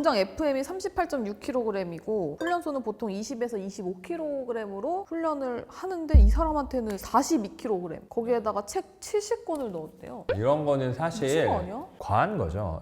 당장 FM이 38.6kg이고 훈련소는 보통 20에서 25kg으로 훈련을 하는데 이 사람한테는 42kg, 거기에다가 책 70권을 넣었대요. 이런 거는 사실 거 아니야? 과한 거죠.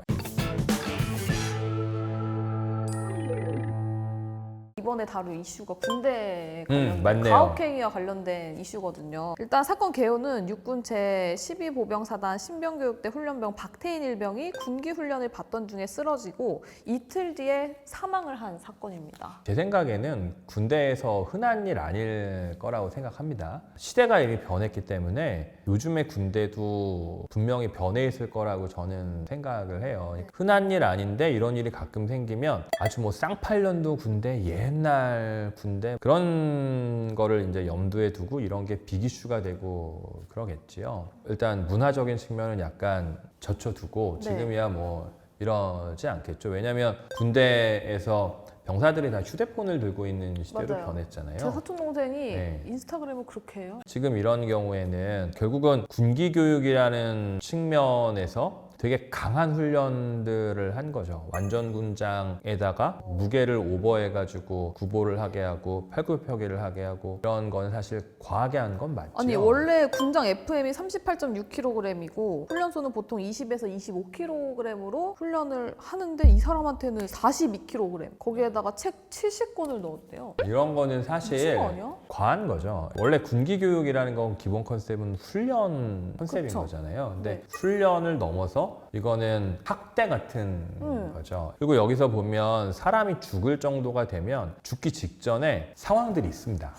이번에 다룰 이슈가 군대에 관련된 맞네요. 가혹행위와 관련된 이슈거든요. 일단 사건 개요는 육군 제12보병사단 신병교육대 훈련병 박태인 일병이 군기 훈련을 받던 중에 쓰러지고 이틀 뒤에 사망을 한 사건입니다. 제 생각에는 군대에서 흔한 일 아닐 거라고 생각합니다. 시대가 이미 변했기 때문에 요즘의 군대도 분명히 변해 있을 거라고 저는 생각을 해요. 흔한 일 아닌데 이런 일이 가끔 생기면 아주 뭐 쌍팔년도 군대, 옛날 군대 그런 거를 이제 염두에 두고 이런 게 빅이슈가 되고 그러겠지요. 일단 문화적인 측면은 약간 젖혀두고 지금이야 뭐 이러지 않겠죠. 왜냐하면 군대에서 병사들이 다 휴대폰을 들고 있는 시대로 맞아요. 변했잖아요. 제 사촌 동생이 네. 인스타그램을 그렇게 해요. 지금 이런 경우에는 결국은 군기 교육이라는 측면에서 되게 강한 훈련들을 한 거죠. 완전 군장에다가 무게를 오버해가지고 구보를 하게 하고 팔굽혀펴기를 하게 하고 이런 건 사실 과하게 한 건 맞죠. 아니 원래 군장 FM이 38.6kg이고 훈련소는 보통 20에서 25kg으로 훈련을 하는데 이 사람한테는 42kg, 거기에다가 책 70권을 넣었대요. 이런 거는 사실 거 아니야? 과한 거죠. 원래 군기 교육이라는 건 기본 컨셉은 훈련 컨셉인 그쵸. 거잖아요. 근데 네. 훈련을 넘어서 이거는 학대 같은 거죠. 그리고 여기서 보면 사람이 죽을 정도가 되면 죽기 직전에 상황들이 있습니다.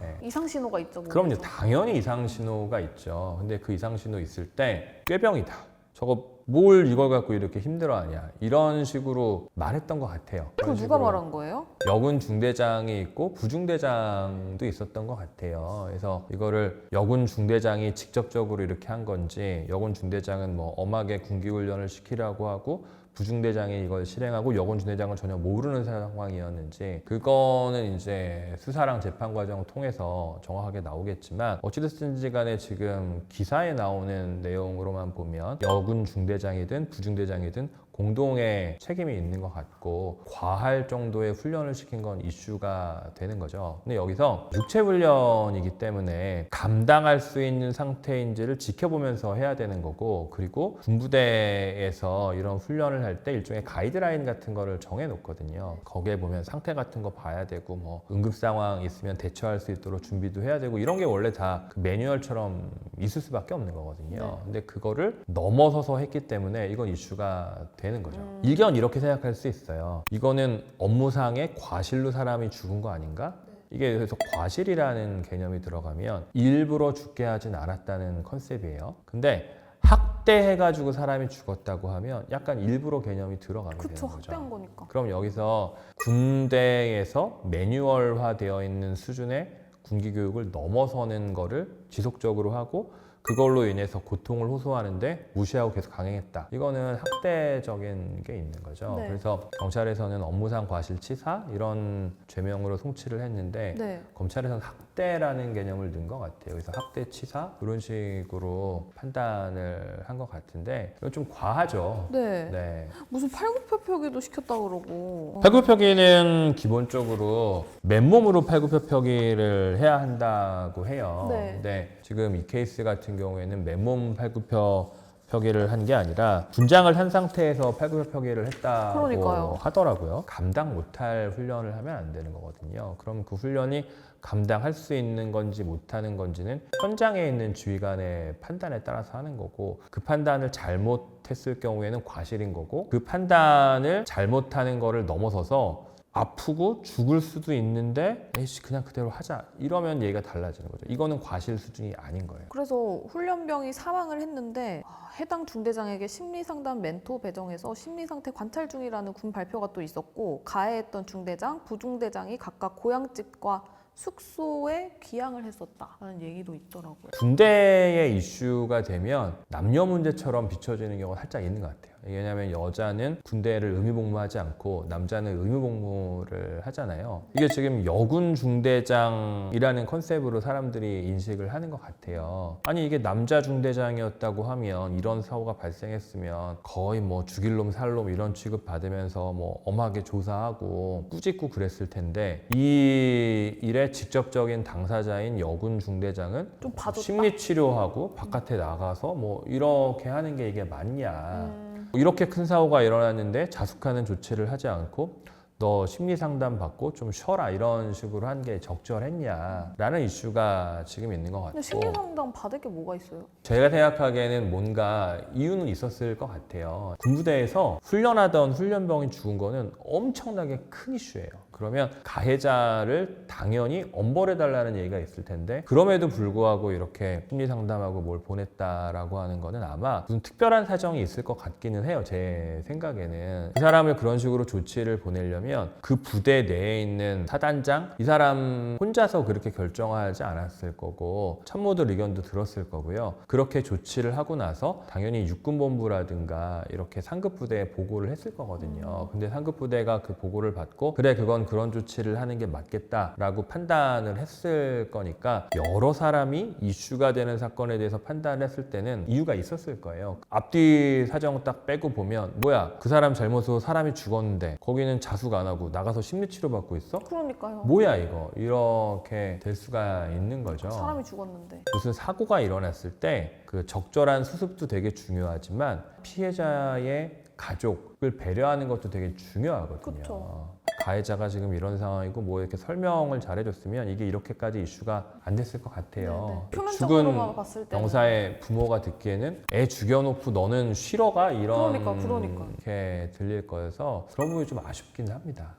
네. 이상 신호가 있죠. 그럼요. 몸에서. 당연히 이상 신호가 있죠. 근데 그 이상 신호 있을 때 꾀병이다. 저거 뭘 이걸 갖고 이렇게 힘들어하냐. 이런 식으로 말했던 것 같아요. 그거 그런 누가 식으로 말한 거예요? 여군 중대장이 있고 부중대장도 있었던 것 같아요. 그래서 이거를 여군 중대장이 직접적으로 이렇게 한 건지, 여군 중대장은 뭐 엄하게 군기훈련을 시키라고 하고 부중대장이 이걸 실행하고 여군 중대장은 전혀 모르는 상황이었는지, 그거는 이제 수사랑 재판 과정 통해서 정확하게 나오겠지만 어찌됐든지 간에 지금 기사에 나오는 내용으로만 보면 여군 중대장이든 부중대장이든 공동의 책임이 있는 것 같고 과할 정도의 훈련을 시킨 건 이슈가 되는 거죠. 근데 여기서 육체 훈련이기 때문에 감당할 수 있는 상태인지를 지켜보면서 해야 되는 거고, 그리고 군부대에서 이런 훈련을 할 때 일종의 가이드라인 같은 거를 정해 놓거든요. 거기에 보면 상태 같은 거 봐야 되고 뭐 응급 상황 있으면 대처할 수 있도록 준비도 해야 되고 이런 게 원래 다 그 매뉴얼처럼 있을 수밖에 없는 거거든요. 근데 그거를 넘어서서 했기 때문에 이건 이슈가 되는 거죠. 일견 이렇게 생각할 수 있어요. 이거는 업무상의 과실로 사람이 죽은 거 아닌가? 이게 그래서 과실이라는 개념이 들어가면 일부러 죽게 하진 않았다는 컨셉이에요. 근데 학대해가지고 사람이 죽었다고 하면 약간 일부러 개념이 들어가게 그쵸, 되는 거죠. 학대한 거니까. 그럼 여기서 군대에서 매뉴얼화 되어 있는 수준의 군기 교육을 넘어서는 거를 지속적으로 하고 그걸로 인해서 고통을 호소하는데 무시하고 계속 강행했다. 이거는 학대적인 게 있는 거죠. 네. 그래서 경찰에서는 업무상 과실치사 이런 죄명으로 송치를 했는데 네. 검찰에서는 학대라는 개념을 넣은 것 같아요. 그래서 학대치사 이런 식으로 판단을 한 것 같은데 이건 좀 과하죠. 네. 네. 무슨 팔굽혀펴기도 시켰다 그러고. 팔굽혀펴기는 기본적으로 맨몸으로 팔굽혀펴기를 해야 한다고 해요. 네. 근데 지금 이 케이스 같은 경우에는 맨몸 팔굽혀펴기를 한 게 아니라 분장을 한 상태에서 팔굽혀펴기를 했다고 그러니까요. 하더라고요. 감당 못할 훈련을 하면 안 되는 거거든요. 그럼 그 훈련이 감당할 수 있는 건지 못하는 건지는 현장에 있는 지휘관의 판단에 따라서 하는 거고, 그 판단을 잘못했을 경우에는 과실인 거고, 그 판단을 잘못하는 거를 넘어서서 아프고 죽을 수도 있는데 에이씨 그냥 그대로 하자 이러면 얘기가 달라지는 거죠. 이거는 과실 수준이 아닌 거예요. 그래서 훈련병이 사망을 했는데 해당 중대장에게 심리상담 멘토 배정해서 심리상태 관찰 중이라는 군 발표가 또 있었고, 가해했던 중대장, 부중대장이 각각 고향집과 숙소에 귀향을 했었다라는 얘기도 있더라고요. 군대의 이슈가 되면 남녀 문제처럼 비춰지는 경우가 살짝 있는 것 같아요. 왜냐하면 여자는 군대를 의무복무하지 않고 남자는 의무복무를 하잖아요. 이게 지금 여군 중대장이라는 컨셉으로 사람들이 인식을 하는 것 같아요. 아니 이게 남자 중대장이었다고 하면 이런 사고가 발생했으면 거의 뭐 죽일 놈 살 놈 이런 취급 받으면서 뭐 엄하게 조사하고 꾸짖고 그랬을 텐데 이 일의 직접적인 당사자인 여군 중대장은 좀 봐줬다. 심리 치료하고 바깥에 나가서 뭐 이렇게 하는 게 이게 맞냐. 이렇게 큰 사고가 일어났는데 자숙하는 조치를 하지 않고 너 심리 상담 받고 좀 쉬어라 이런 식으로 한 게 적절했냐라는 이슈가 지금 있는 것 근데 같고 심리 상담 받을 게 뭐가 있어요? 제가 생각하기에는 뭔가 이유는 있었을 것 같아요. 군부대에서 훈련하던 훈련병이 죽은 거는 엄청나게 큰 이슈예요. 그러면 가해자를 당연히 엄벌해달라는 얘기가 있을 텐데 그럼에도 불구하고 이렇게 심리 상담하고 뭘 보냈다라고 하는 거는 아마 무슨 특별한 사정이 있을 것 같기는 해요. 제 생각에는 그 사람을 그런 식으로 조치를 보내려면 그 부대 내에 있는 사단장 이 사람 혼자서 그렇게 결정하지 않았을 거고 참모들 의견도 들었을 거고요. 그렇게 조치를 하고 나서 당연히 육군본부라든가 이렇게 상급 부대에 보고를 했을 거거든요. 근데 상급 부대가 그 보고를 받고 그래 그건 그런 조치를 하는 게 맞겠다라고 판단을 했을 거니까 여러 사람이 이슈가 되는 사건에 대해서 판단을 했을 때는 이유가 있었을 거예요. 앞뒤 사정 딱 빼고 보면 뭐야 그 사람 잘못으로 사람이 죽었는데 거기는 자숙 안 하고 나가서 심리치료 받고 있어? 그러니까요. 뭐야 이거 이렇게 될 수가 있는 거죠. 사람이 죽었는데. 무슨 사고가 일어났을 때 그 적절한 수습도 되게 중요하지만 피해자의 가족을 배려하는 것도 되게 중요하거든요. 그쵸. 가해자가 지금 이런 상황이고 뭐 이렇게 설명을 잘해줬으면 이게 이렇게 이슈가 안 됐을 것 같아요. 표면적으로만 죽은 봤을 때 병사의 부모가 듣기에는 애 죽여놓고 너는 쉬러가 이런 그러니까. 게 들릴 거여서 그런 부분이 좀 아쉽긴 합니다.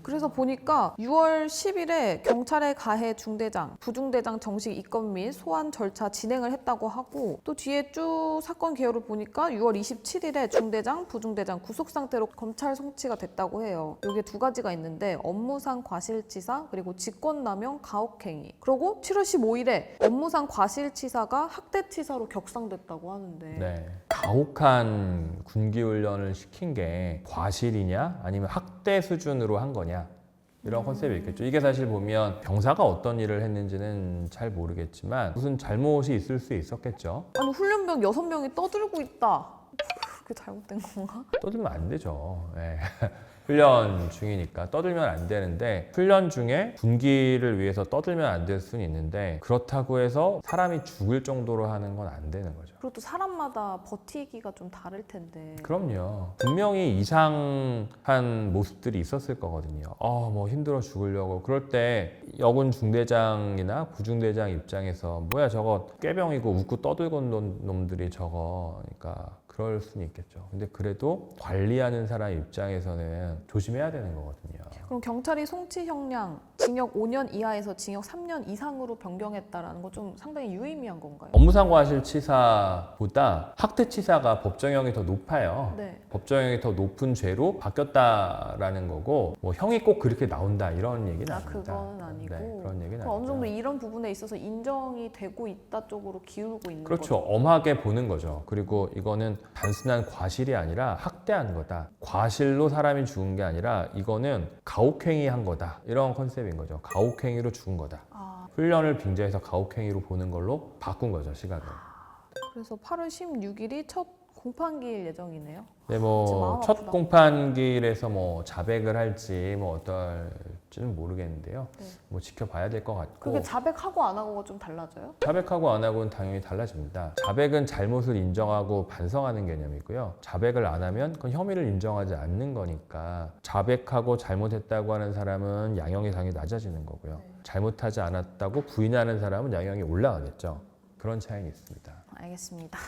그래서 보니까 6월 10일에 경찰의 가해 중대장, 부중대장 정식 입건 및 소환 절차 진행을 했다고 하고 또 뒤에 쭉 사건 개요를 보니까 6월 27일에 중대장, 부중대장 구속 상태로 검찰 송치가 됐다고 해요. 이게 두 가지가 있는데 업무상 과실치사 그리고 직권남용 가혹행위. 그리고 7월 15일에 업무상 과실치사가 학대치사로 격상됐다고 하는데 네. 가혹한 군기훈련을 시킨 게 과실이냐 아니면 학대 수준으로 한 거냐 이런 컨셉이 있겠죠. 이게 사실 보면 병사가 어떤 일을 했는지는 잘 모르겠지만 무슨 잘못이 있을 수 있었겠죠. 아니 훈련병 6명이 떠들고 있다. 그게 잘못된 건가? 떠들면 안 되죠. 예. 훈련 중이니까 떠들면 안 되는데 훈련 중에 군기를 위해서 떠들면 안 될 수는 있는데 그렇다고 해서 사람이 죽을 정도로 하는 건 안 되는 거죠. 그리고 또 사람마다 버티기가 좀 다를 텐데. 그럼요. 분명히 이상한 모습들이 있었을 거거든요. 뭐 힘들어 죽으려고. 그럴 때 여군 중대장이나 부중대장 입장에서 뭐야 저거 꾀병이고 웃고 떠들고 논 놈들이 저거 그러니까 그럴 수는 있겠죠. 근데 그래도 관리하는 사람 입장에서는 조심해야 되는 거거든요. 그럼 경찰이 송치 형량 징역 5년 이하에서 징역 3년 이상으로 변경했다라는 거 좀 상당히 유의미한 건가요? 업무상 과실치사보다 학대치사가 법정형이 더 높아요. 네. 법정형이 더 높은 죄로 바뀌었다라는 거고 뭐 형이 꼭 그렇게 나온다 이런 얘기는 아닙니다. 그거는 아니고. 네, 그런 얘기는 그럼 어느 정도 아니고요. 이런 부분에 있어서 인정이 되고 있다 쪽으로 기울고 있는 그렇죠. 거죠. 엄하게 보는 거죠. 그리고 이거는 단순한 과실이 아니라 학대한 거다. 과실로 사람이 죽은 게 아니라 이거는 가혹행위 한 거다. 이런 컨셉인 거죠. 가혹행위로 죽은 거다. 훈련을 빙자해서 가혹행위로 보는 걸로 바꾼 거죠, 시각을. 그래서 8월 16일이 첫 공판기일 예정이네요. 네, 진짜 뭐 마음 첫 아프다. 공판기일에서 뭐 자백을 할지 뭐 어떨지는 모르겠는데요. 네. 뭐 지켜봐야 될 것 같고. 그게 자백하고 안 하고가 좀 달라져요? 자백하고 안 하고는 당연히 달라집니다. 자백은 잘못을 인정하고 반성하는 개념이고요. 자백을 안 하면 그건 혐의를 인정하지 않는 거니까 자백하고 잘못했다고 하는 사람은 양형이 당연히 낮아지는 거고요. 잘못하지 않았다고 부인하는 사람은 양형이 올라가겠죠. 그런 차이는 있습니다. 알겠습니다.